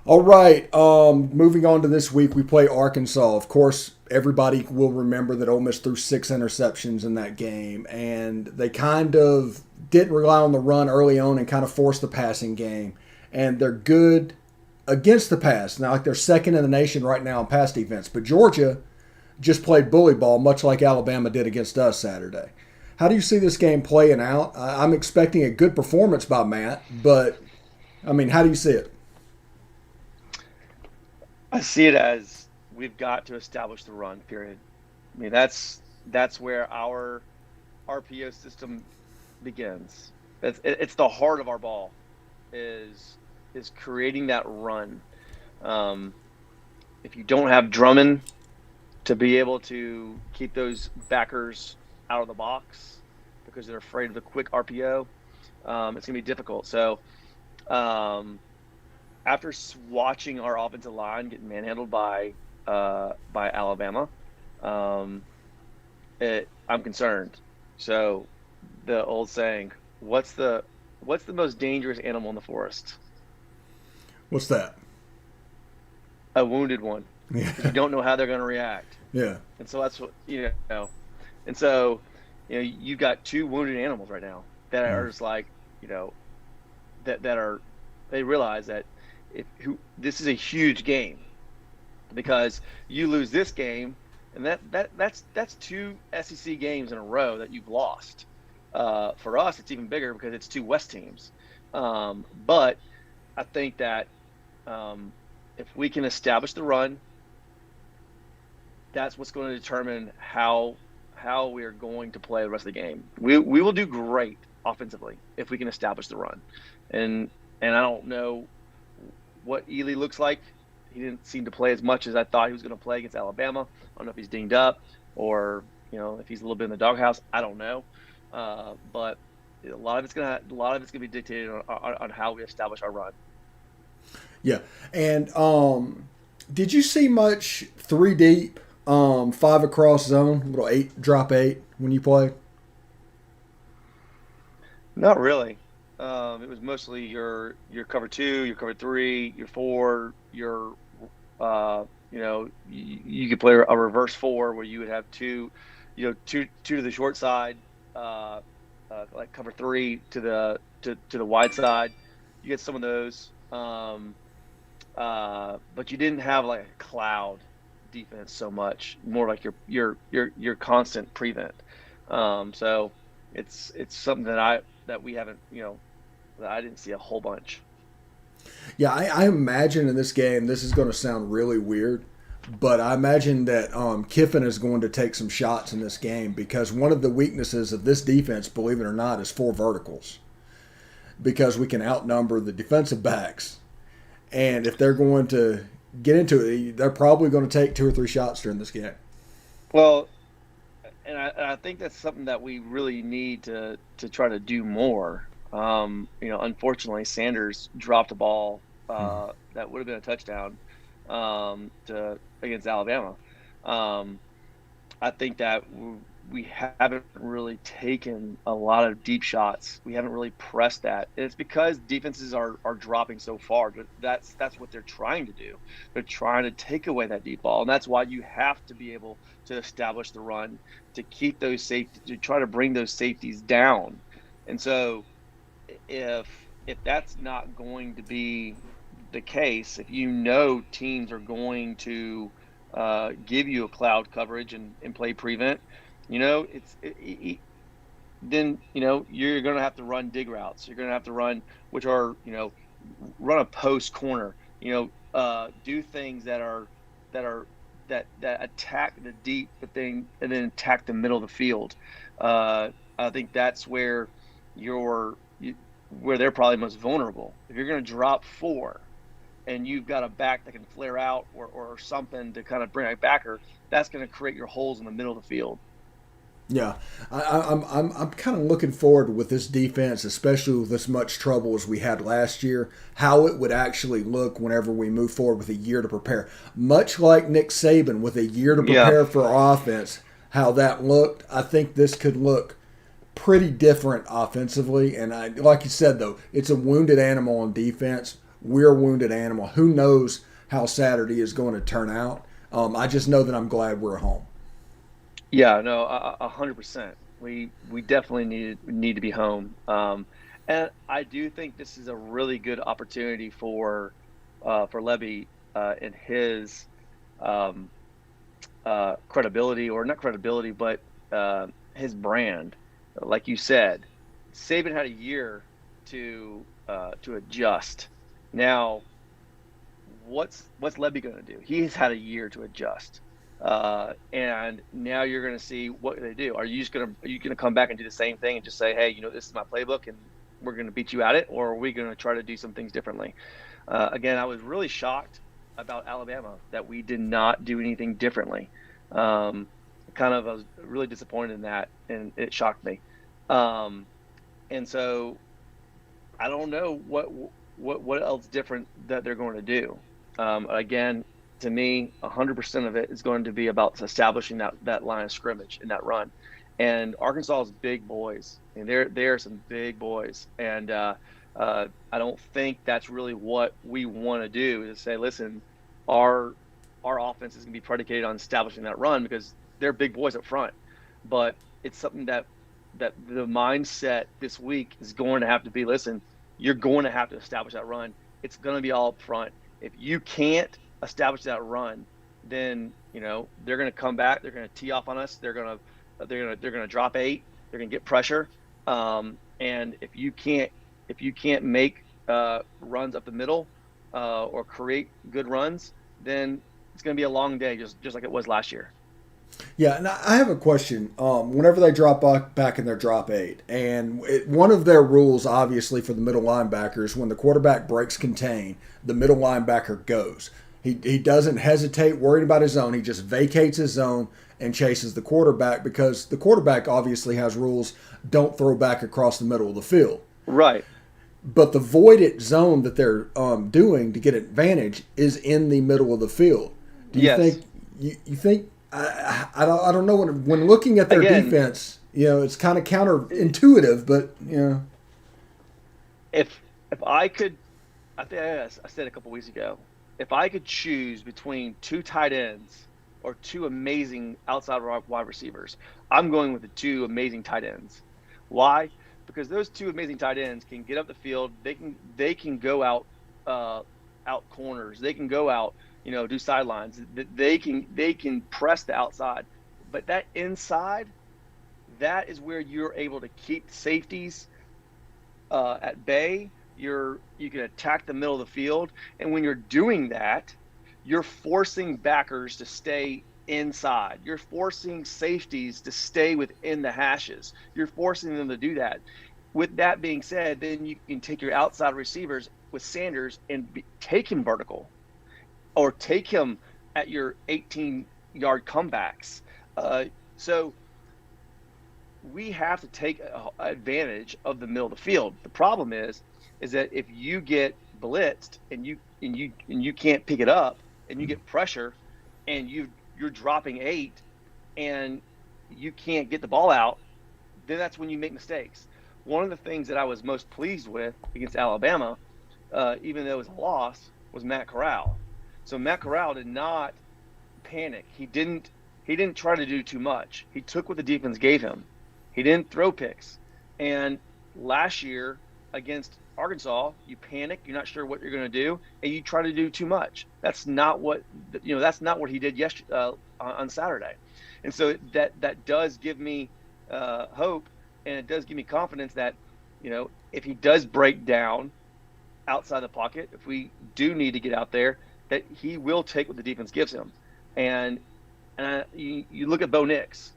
All right. Moving on to this week, we play Arkansas. Of course, everybody will remember that Ole Miss threw 6 interceptions in that game, and they kind of didn't rely on the run early on and kind of forced the passing game. And they're good against the pass. Now, like they're second in the nation right now in pass defense, but Georgia just played bully ball, much like Alabama did against us Saturday. How do you see this game playing out? I'm expecting a good performance by Matt, but I mean, how do you see it? I see it as we've got to establish the run, period. I mean, that's where our RPO system begins. It's the heart of our ball is is creating that run. Um, if you don't have Drummond to be able to keep those backers out of the box because they're afraid of the quick RPO, it's going to be difficult. So um, after watching our offensive line get manhandled by Alabama, um, I'm concerned. So the old saying, what's the most dangerous animal in the forest? What's that? A wounded one, because you Yeah. don't know how they're going to react. Yeah. And so that's what And so you've got two wounded animals right now that Mm. are just like you know that are they realize that if who this is a huge game because you lose this game, and that's two SEC games in a row that you've lost. For us, it's even bigger because it's two West teams. But I think that um, if we can establish the run, that's what's going to determine how we are going to play the rest of the game. We will do great offensively if we can establish the run, and I don't know what Ely looks like. He didn't seem to play as much as I thought he was going to play against Alabama. I don't know if he's dinged up or if he's a little bit in the doghouse. I don't know, but a lot of it's gonna be dictated on how we establish our run. Yeah. And did you see much three deep, five across zone, little eight drop eight when you play? Not really. It was mostly your cover two, your cover three, your four, your you could play a reverse four where you would have two, two to the short side, uh, like cover three to the wide side. You get some of those, but you didn't have like a cloud defense so much. More like your constant prevent. So it's something that we haven't that I didn't see a whole bunch. Yeah, I imagine in this game, this is going to sound really weird, but I imagine that Kiffin is going to take some shots in this game because one of the weaknesses of this defense, believe it or not, is four verticals because we can outnumber the defensive backs. And if they're going to get into it, they're probably going to take two or three shots during this game. Well, and I think that's something that we really need to try to do more. Unfortunately, Sanders dropped a ball that would have been a touchdown to against Alabama. Um, I think that we haven't really taken a lot of deep shots. We haven't really pressed that. And it's because defenses are dropping so far. But that's what they're trying to do. They're trying to take away that deep ball, and that's why you have to be able to establish the run to keep those safety to try to bring those safeties down. And so if that's not going to be the case, if teams are going to give you a cloud coverage and play prevent, then you're going to have to run dig routes. You're going to have to run, which are run a post corner. Do things that are that attack the deep, but then attack the middle of the field. I think that's where where they're probably most vulnerable. If you're going to drop four and you've got a back that can flare out or something to kind of bring a backer, that's going to create your holes in the middle of the field. Yeah, I'm kind of looking forward with this defense, especially with as much trouble as we had last year, how it would actually look whenever we move forward with a year to prepare. Much like Nick Saban with a year to Yeah. prepare for offense, how that looked. I think this could look pretty different offensively. And like you said, though, it's a wounded animal on defense. we're a wounded animal. Who knows how Saturday is going to turn out? I just know that I'm glad we're home. Yeah, no, 100%. We definitely need to be home. And I do think this is a really good opportunity for Levy and his um, credibility, or not credibility, but his brand. Like you said, Saban had a year to adjust. Now, what's Levy going to do? He's had a year to adjust, and now you're going to see what they do. Are you going to come back and do the same thing and just say, hey, this is my playbook and we're going to beat you at it, or are we going to try to do some things differently? Again, I was really shocked about Alabama that we did not do anything differently. Um, I was really disappointed in that, and it shocked me. Um, and so I don't know what else different that they're going to do. Again, to me, 100% of it is going to be about establishing that line of scrimmage in that run. And Arkansas is big boys, and they're some big boys. And I don't think that's really what we want to do. Is say, listen, our our offense is going to be predicated on establishing that run because they're big boys up front. But it's something that the mindset this week is going to have to be, listen, you're going to have to establish that run. It's going to be all up front. If you can't establish that run, then they're going to come back. They're going to tee off on us. They're going to drop eight. They're going to get pressure. And if you can't make runs up the middle or create good runs, then it's going to be a long day, just like it was last year. Yeah, and I have a question. Whenever they drop back in their drop eight, and one of their rules, obviously, for the middle linebackers, when the quarterback breaks contain, the middle linebacker goes. He doesn't hesitate, worried about his zone. He just vacates his zone and chases the quarterback because the quarterback obviously has rules: don't throw back across the middle of the field. Right. But the voided zone that they're doing to get advantage is in the middle of the field. Do you Yes. think you think I don't know when looking at their Again, defense, it's kind of counterintuitive, but if I could, I think I said a couple weeks ago, if I could choose between two tight ends or two amazing outside wide receivers, I'm going with the two amazing tight ends. Why? Because those two amazing tight ends can get up the field. They can go uh, out corners. They can go out, do sidelines. They can press the outside, but that inside, that is where you're able to keep safeties at bay. You can attack the middle of the field, and when you're doing that, you're forcing backers to stay inside. You're forcing safeties to stay within the hashes. You're forcing them to do that. With that being said, then you can take your outside receivers with Sanders and take him vertical, or take him at your 18-yard comebacks. So we have to take advantage of the middle of the field. The problem is that if you get blitzed and you can't pick it up, and you get pressure, and you're dropping eight, and you can't get the ball out, then that's when you make mistakes. One of the things that I was most pleased with against Alabama, even though it was a loss, was Matt Corral. So Matt Corral did not panic. He didn't try to do too much. He took what the defense gave him. He didn't throw picks. And last year against Arkansas, you panic, you're not sure what you're going to do, and you try to do too much. That's not what he did yesterday on Saturday. And so that does give me hope, and it does give me confidence that if he does break down outside the pocket, if we do need to get out there, that he will take what the defense gives him. And you look at Bo Nix,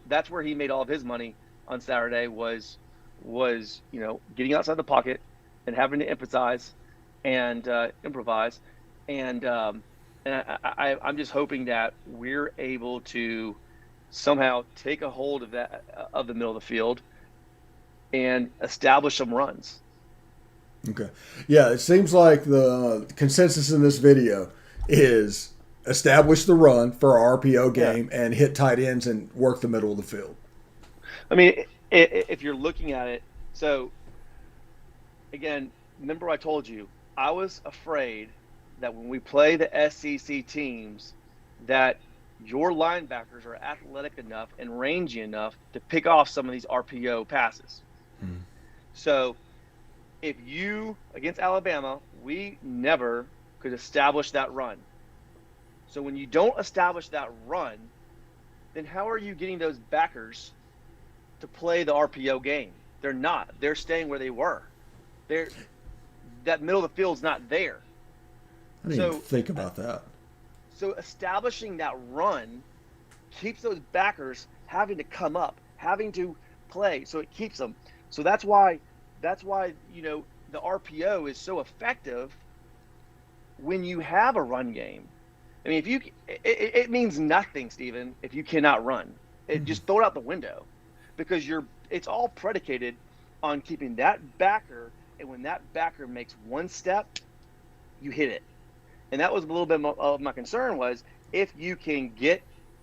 that's where he made all of his money on Saturday, was getting outside the pocket and having to emphasize and improvise. And I'm just hoping that we're able to somehow take a hold of the middle of the field and establish some runs. okay, yeah. It seems like the consensus in this video is establish the run for our RPO Yeah. game and hit tight ends and work the middle of the field. I mean, if you're looking at it, so again, remember I told you I was afraid that when we play the SEC teams, that your linebackers are athletic enough and rangy enough to pick off some of these RPO passes. So if you, against Alabama, we never could establish that run. So when you don't establish that run, then how are you getting those backers to play the RPO game? They're not. They're staying where they were. They're that middle of the field's not there. I didn't even So think about that. so establishing that run keeps those backers having to come up, having to play. So it keeps them. So that's why the RPO is so effective when you have a run game. I mean, if you it means nothing, Stephen, if you cannot run. It just throw it out the window because it's all predicated on keeping that backer, and when that backer makes one step, you hit it. And that was a little bit of my concern was if you can get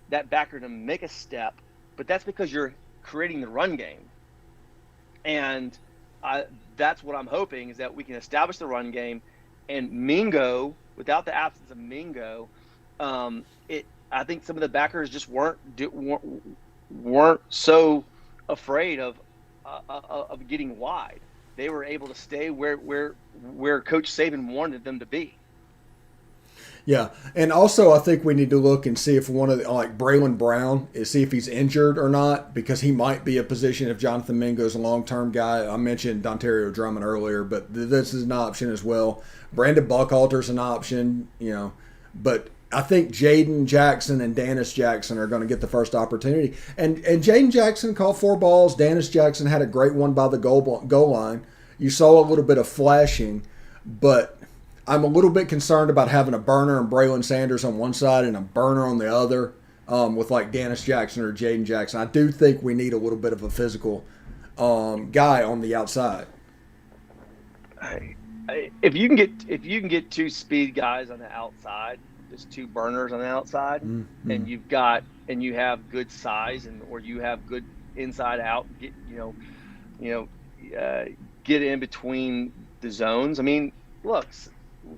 that backer to make a step, but that's because you're creating the run game. And that's what I'm hoping is that we can establish the run game. And Mingo, without the absence of Mingo, I think some of the backers just weren't so afraid of getting wide. They were able to stay where Coach Saban wanted them to be. Yeah, and also I think we need to look and see if one of like Braylon Brown is see if he's injured or not because he might be a position if Jonathan Mingo's a long term guy. I mentioned Dontario Drummond earlier, but this is an option as well. Brandon Buckhalter's an option, but I think Jaden Jackson and Danis Jackson are going to get the first opportunity. And Jaden Jackson caught 4 balls. Danis Jackson had a great one by the goal line. You saw a little bit of flashing, but I'm a little bit concerned about having a burner and Braylon Sanders on one side and a burner on the other with like Danis Jackson or Jaden Jackson. I do think we need a little bit of a physical guy on the outside. If you can get 2 speed guys on the outside, just 2 burners on the outside, and you have good size or you have good inside out, get in between the zones. I mean, look,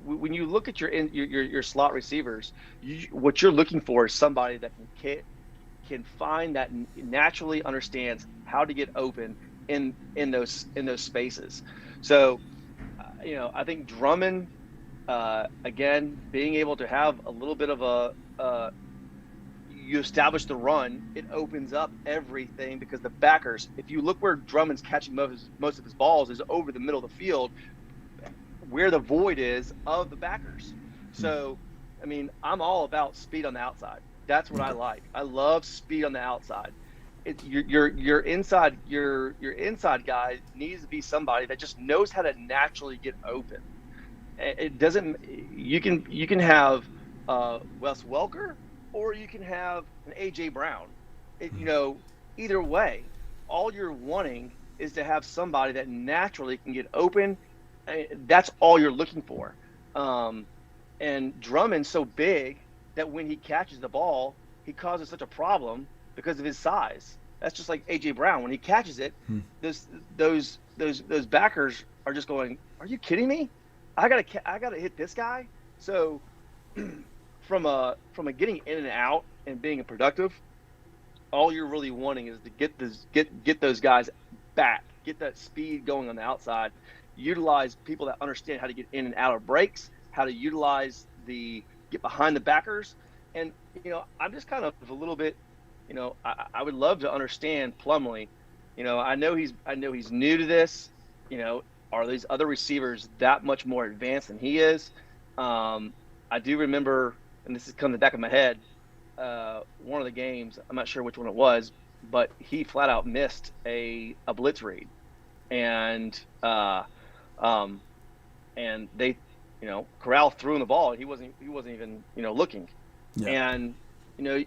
when you look at your slot receivers, what you're looking for is somebody that can find that naturally understands how to get open in those spaces. So, I think Drummond, again, being able to have a little bit of you establish the run, it opens up everything because the backers, if you look where Drummond's catching most of his balls is over the middle of the field, where the void is of the backers. So, I mean, I'm all about speed on the outside. That's what I like. I love speed on the outside. Your inside guy needs to be somebody that just knows how to naturally get open. It doesn't. You can have Wes Welker or you can have an AJ Brown. Either way, all you're wanting is to have somebody that naturally can get open. That's all you're looking for. And Drummond's so big that when he catches the ball, he causes such a problem because of his size. That's just like AJ Brown. When he catches it, those backers are just going, "Are you kidding me? I gotta hit this guy." So from a getting in and out and being productive, all you're really wanting is to get those guys back, get that speed going on the outside. Utilize people that understand how to get in and out of breaks, how to utilize get behind the backers. And, I'm just kind of a little bit, I would love to understand Plumlee. I know he's new to this. Are these other receivers that much more advanced than he is? I do remember, and this is coming to the back of my head, one of the games, I'm not sure which one it was, but he flat out missed a blitz read. And they, Corral threw him the ball. And he wasn't even, looking. Yeah. And, and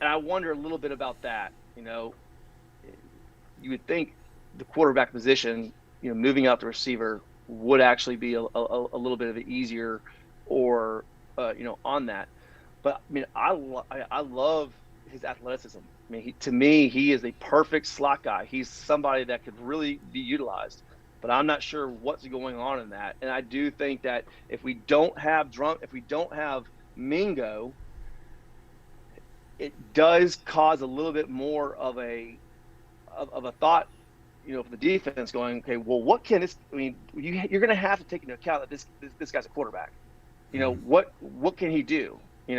I wonder a little bit about that. You would think the quarterback position, moving out the receiver would actually be a little bit of an easier or, on that. But I mean, I love his athleticism. I mean, to me, he is a perfect slot guy. He's somebody that could really be utilized. but I'm not sure what's going on in that. And I do think that if we don't have Mingo, it does cause a little bit more of a thought, for the defense going, okay, well, what can this? I mean, you're going to have to take into account that this guy's a quarterback. What can he do? I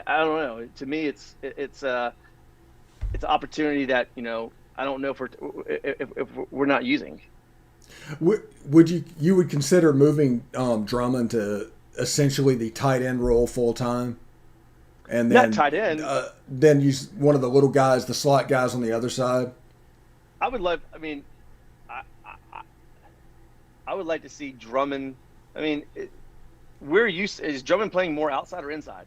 don't know. To me, it's an opportunity that I don't know if we're not using. Would you would consider moving Drummond to essentially the tight end role full time, and Not tight end. then use one of the little guys, the slot guys on the other side? I would love. I mean, I would like to see Drummond. I mean, is Drummond playing more outside or inside?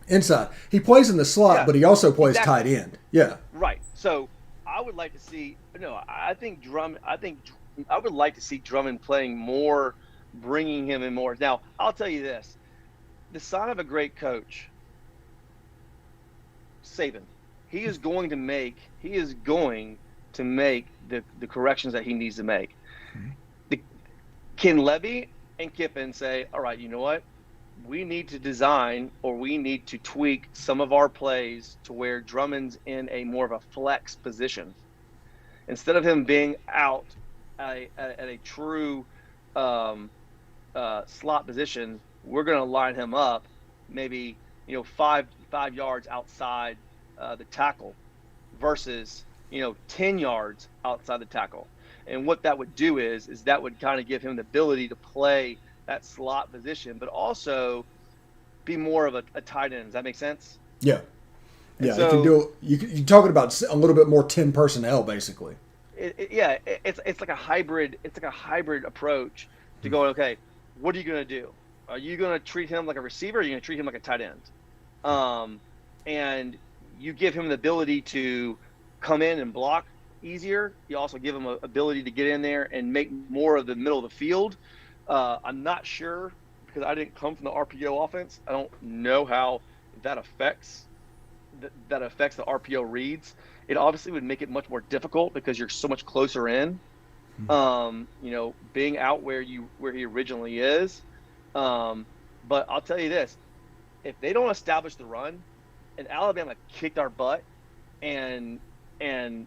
Inside. He plays in the slot, Yeah, but he also plays exactly. tight end. Yeah. Right. So I would like to see. No, I think Drummond. I would like to see Drummond playing more, bringing him in more. Now, I'll tell you this: the sign of a great coach, Saban, he is going to make the corrections that he needs to make. The, can Levy and Kiffin say, all right, you know what? We need to design, or we need to tweak some of our plays to where Drummond's in a more of a flex position. Instead of him being out at a true slot position, we're going to line him up maybe 5 yards outside the tackle versus 10 yards outside the tackle. And what that would do is that would kind of give him the ability to play that slot position, but also be more of a tight end. Does that make sense? Yeah. And Yeah. You can do. You're talking about a little bit more 10 personnel, basically. It's like a hybrid. It's like a hybrid approach to going. Okay, what are you going to do? Are you going to treat him like a receiver? Or are you going to treat him like a tight end? And you give him the ability to come in and block easier. You also give him an ability to get in there and make more of the middle of the field. I'm not sure, because I didn't come from the RPO offense. I don't know how that affects the RPO reads. It obviously would make it much more difficult because you're so much closer in. Being out where he originally is. But I'll tell you this: if they don't establish the run, and Alabama kicked our butt, and I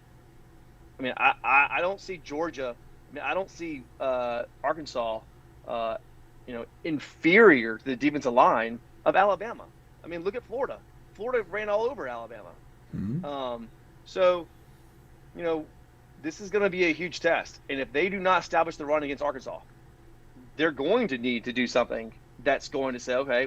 mean, I don't see Georgia. I mean, I don't see Arkansas, inferior to the defensive line of Alabama. I mean, look at Florida. Florida ran all over Alabama. Mm-hmm. So, this is going to be a huge test. And if they do not establish the run against Arkansas, they're going to need to do something that's going to say, okay,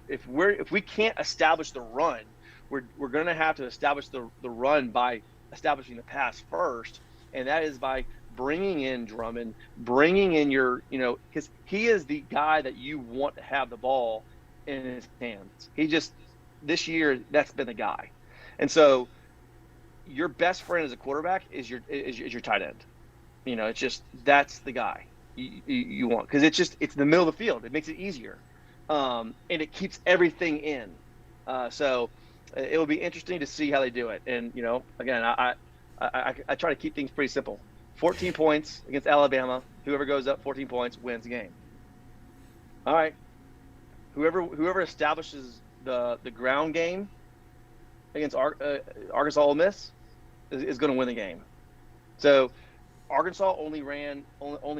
if we can't establish the run, we're going to have to establish the run by establishing the pass first, and that is by bringing in Drummond, bringing in because he is the guy that you want to have the ball in his hands. This year, that's been the guy. And so your best friend as a quarterback is your tight end. It's just, that's the guy you want, because it's the middle of the field. It makes it easier, and it keeps everything in. So it will be interesting to see how they do it. And again, I try to keep things pretty simple. 14 points against Alabama. Whoever goes up 14 points wins the game. All right. Whoever establishes the ground game against Arkansas Ole Miss is going to win the game. So Arkansas only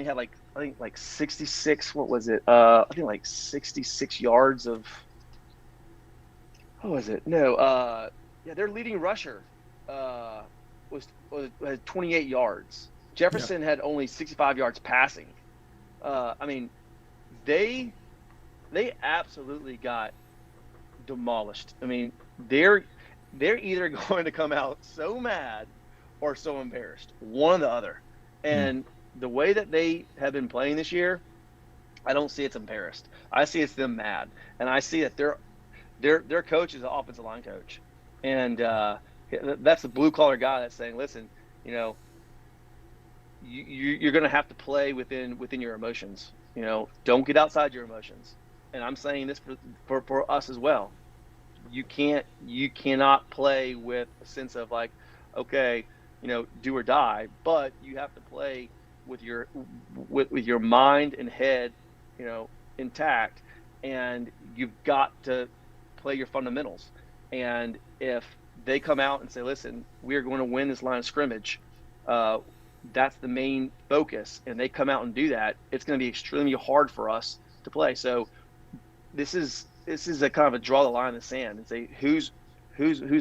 had I think 66. What was it? I think 66 yards of. What was it? No. Their leading rusher had 28 yards. Jefferson had only 65 yards passing. I mean, they absolutely got demolished. I mean, they're either going to come out so mad or so embarrassed, one or the other. And the way that they have been playing this year, I don't see it's embarrassed. I see it's them mad, and I see that their coach is an offensive line coach, and that's the blue collar guy that's saying, listen, you're going to have to play within your emotions. Don't get outside your emotions. And I'm saying this for us as well. You cannot play with a sense of like, okay, do or die, but you have to play with your mind and head, intact, and you've got to play your fundamentals. And if they come out and say, "Listen, we are going to win this line of scrimmage," uh, that's the main focus, and they come out and do that, it's going to be extremely hard for us to play. So this is a kind of a draw the line in the sand and say who's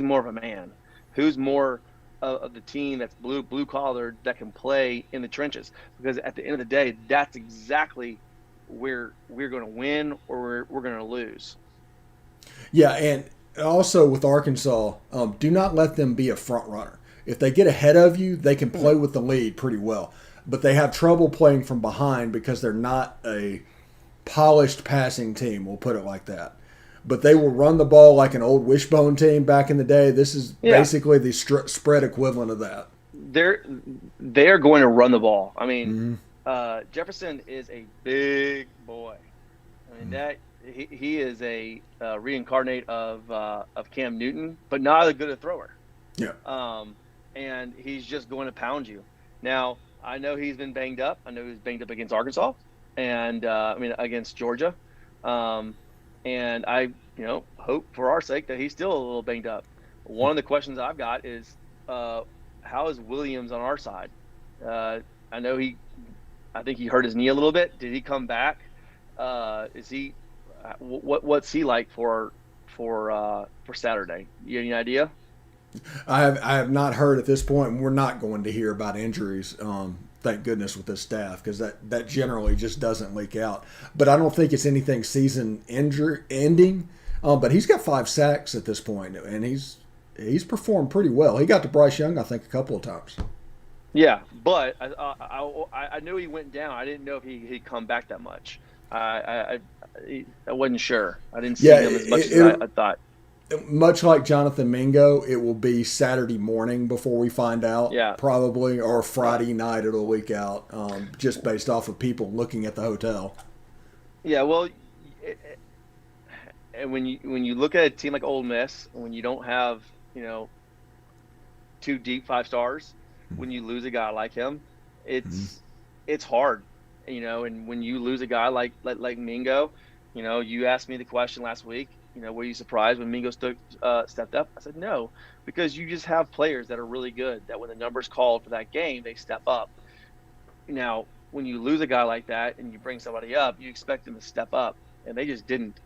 more of a man, who's more of the team that's blue collar that can play in the trenches. Because at the end of the day, that's exactly where we're going to win or we're going to lose. Yeah, and also with Arkansas, do not let them be a front runner. If they get ahead of you, they can play with the lead pretty well. But they have trouble playing from behind because they're not a polished passing team, we'll put it like that. But they will run the ball like an old wishbone team back in the day. This is Yeah, basically the spread equivalent of that. they're going to run the ball. I mean, Mm-hmm. Jefferson is a big boy. I mean that he is a reincarnate of Cam Newton, but not as good a thrower. Yeah. Um, and he's just going to pound you. Now I know he's been banged up. I know he was banged up against Arkansas, and I mean against Georgia. Um, and I hope for our sake that he's still a little banged up. One of the questions I've got is uh, how is Williams on our side? Uh, I know I think he hurt his knee a little bit. Did he come back? Is he what's he like for Saturday? You have any idea? I have not heard at this point, and we're not going to hear about injuries. Thank goodness with this staff because that generally just doesn't leak out. But I don't think it's anything season injury ending. But he's got 5 sacks at this point, and he's performed pretty well. He got to Bryce Young, I think, a couple of times. Yeah, but I knew he went down. I didn't know if he'd come back that much. I wasn't sure. I didn't see Yeah, him as much as I thought. much like Jonathan Mingo, it will be Saturday morning before we find out, Yeah, probably, or yeah, Friday night it'll leak out, just based off of people looking at the hotel. yeah. Well, and when you look at a team like Ole Miss, when you don't have you know two deep 5 stars, when you lose a guy like him, Mm-hmm. it's hard, And when you lose a guy like Mingo, you asked me the question last week. Were you surprised when Mingo stepped up? I said no, because you just have players that are really good. That when the numbers called for that game, they step up. Now, when you lose a guy like that and you bring somebody up, you expect them to step up, and they just didn't.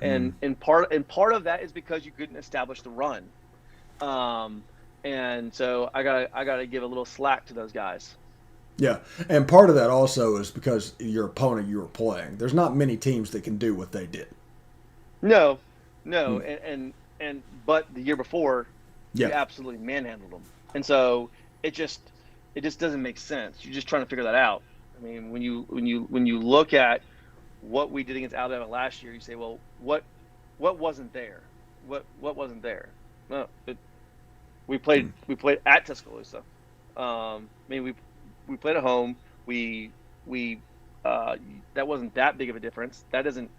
And part of that is because you couldn't establish the run. Um, and so I gotta give a little slack to those guys. Yeah, and part of that also is because your opponent you were playing. There's not many teams that can do what they did. No, no, Mm. and but the year before, we Yeah, absolutely manhandled them, and so it just it just doesn't make sense. You're just trying to figure that out. I mean, when you look at what we did against Alabama last year, you say, well, what wasn't there? What wasn't there? No, we played at Tuscaloosa. I mean, we played at home. We that wasn't that big of a difference. That doesn't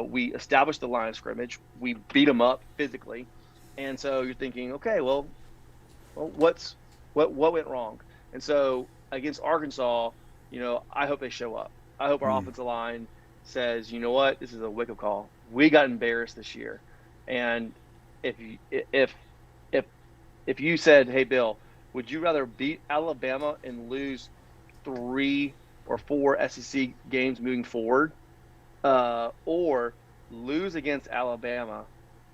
we established the line of scrimmage. We beat them up physically, and so you're thinking, okay, well, what went wrong? And so against Arkansas, I hope they show up. I hope our mm. offensive line says, you know what, this is a wake up call. We got embarrassed this year, and if you, if if you said, hey Bill, would you rather beat Alabama and lose 3 or 4 SEC games moving forward, or lose against Alabama,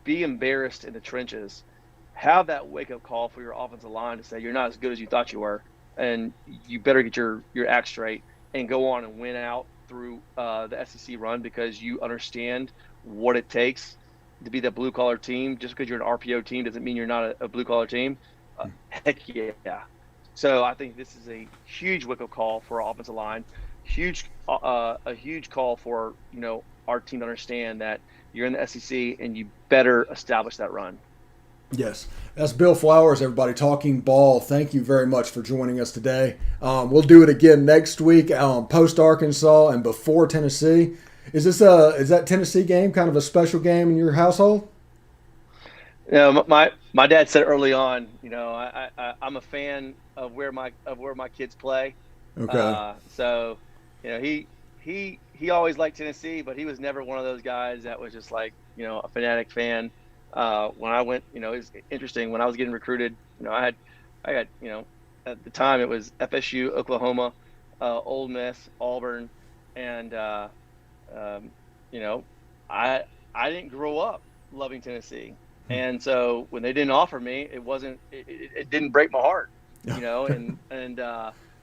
be embarrassed in the trenches, have that wake up call for your offensive line to say you're not as good as you thought you were, and you better get your act straight and go on and win out through the SEC run because you understand what it takes to be that blue collar team. Just because you're an RPO team doesn't mean you're not a blue collar team. Heck yeah. So I think this is a huge wake up call for our offensive line. A huge call for our team to understand that you're in the SEC and you better establish that run. Yes, that's Bill Flowers, everybody, talking ball. Thank you very much for joining us today. We'll do it again next week, post Arkansas and before Tennessee. Is that Tennessee game kind of a special game in your household? My dad said early on, I'm a fan of where my kids play, Okay. So, he always liked Tennessee, but he was never one of those guys that was just like, a fanatic fan. When I went, it was interesting when I was getting recruited. I got, at the time it was FSU, Oklahoma, Ole Miss, Auburn, and um, you know, I didn't grow up loving Tennessee, and so when they didn't offer me, it didn't break my heart,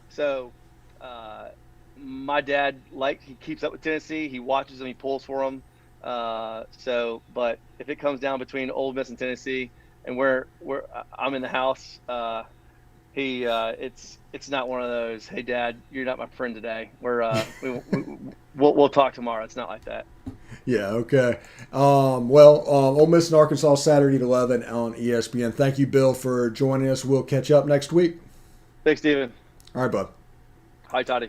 so uh, my dad he keeps up with Tennessee, he watches them, he pulls for them. But if it comes down between Ole Miss and Tennessee, and where I'm in the house, it's not one of those. Hey, Dad, you're not my friend today. We'll talk tomorrow. It's not like that. Yeah, okay. Ole Miss and Arkansas Saturday at 11 on ESPN. Thank you, Bill, for joining us. We'll catch up next week. Thanks, Steven. All right, bud. Hi, Toddy.